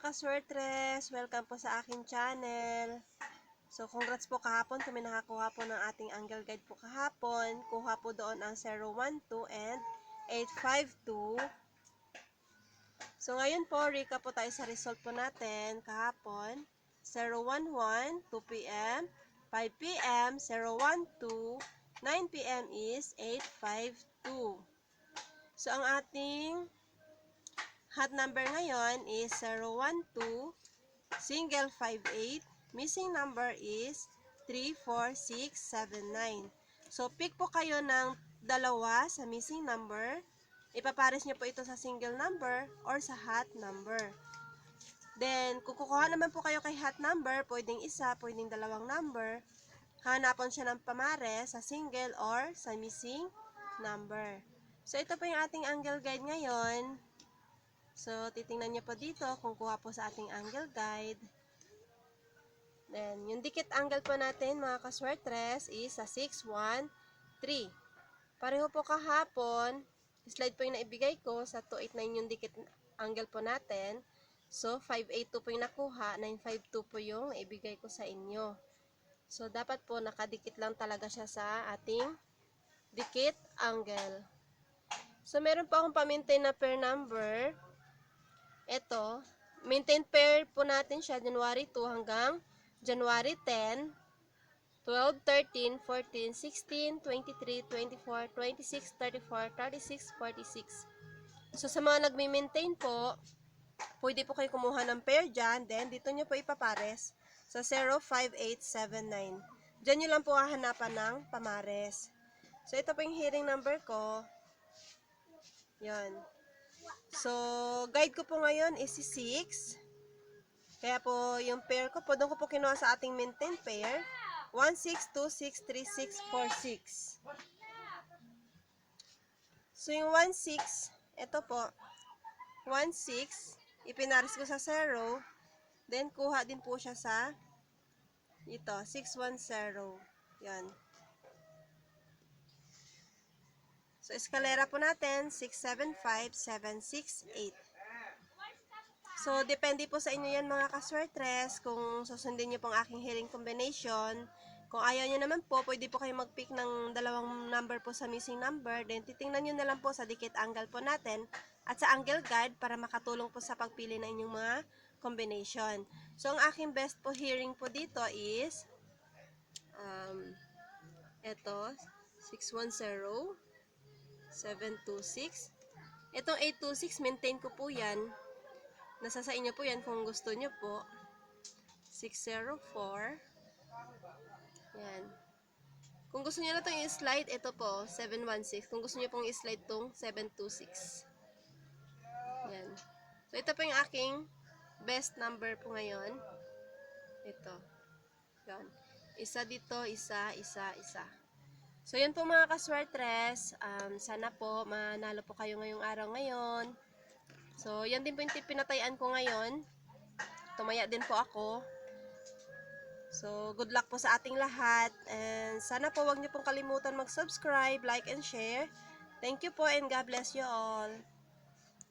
kaswertres! Welcome po sa aking channel. So, congrats po kahapon. Kami nakakuha po ng ating angle guide po kahapon. Kuha po doon ang 012 and 852. So, ngayon po, recap po tayo sa result po natin kahapon. 011, 2 p.m., 5 p.m., 012, 9 p.m. is 852. So, ang ating hot number ngayon is 012, single 58, missing number is 34679. So, pick po kayo ng dalawa sa missing number. Ipapares nyo po ito sa single number or sa hot number. Then, kung kukuha naman po kayo kay hot number, pwedeng isa, pwedeng dalawang number. Hanapan siya ng pamares sa single or sa missing number. So, ito po yung ating angle guide ngayon. So, titingnan nyo po dito kung kuha po sa ating angle guide. Then, yung dikit angle po natin, mga kaswertres, is sa 613. Pareho po kahapon, slide po yung naibigay ko, sa 289 yung dikit angle po natin. So, 582 po yung nakuha, 952 po yung naibigay ko sa inyo. So, dapat po nakadikit lang talaga siya sa ating dikit angle. So, meron po akong pa-maintain na pair number. Ito, maintain pair po natin siya January 2 hanggang January 10, 12, 13, 14, 16, 23, 24, 26, 34, 36, 46. So, sa mga nagme-maintain po, pwede po kayo kumuha ng pair dyan. Then, dito nyo po ipapares sa 05879. Dyan nyo lang po hahanapan ng pamares. So, ito po yung hearing number ko. Yan. So, guide ko po ngayon is si 6. Kaya po, yung pair ko po, doon ko po kinuha sa ating maintain pair. 16263646. So, yung 16, ito po, 16, ipinaris ko sa 0. Then, kuha din po siya sa ito, 610. Yan. So, eskalera po natin, 675768. So, depende po sa inyo yan mga kaswertres, kung susundin nyo pong aking hearing combination. Kung ayaw nyo naman po, pwede po kayo mag-pick ng dalawang number po sa missing number. Then, titingnan nyo na lang po sa dikit angle po natin at sa angle guide para makatulong po sa pagpili ng inyong mga combination. So, ang aking best po hearing po dito is ito, 610, 726. Itong 826, maintain ko po yan. Nasa sa inyo po yan kung gusto nyo po. 604. Yan. Kung gusto nyo na itong i-slide, ito po, 716. Kung gusto nyo pong i-slide itong 726. Yan. So, ito po yung aking best number po ngayon. Ito. Yan. Isa dito, isa. So, yun po mga kaswertres. Sana po manalo po kayo ngayong araw ngayon. So, yan din po yung pinatayaan ko ngayon. Tumaya din po ako. So, good luck po sa ating lahat. And sana po wag niyo pong kalimutan mag-subscribe, like, and share. Thank you po and God bless you all.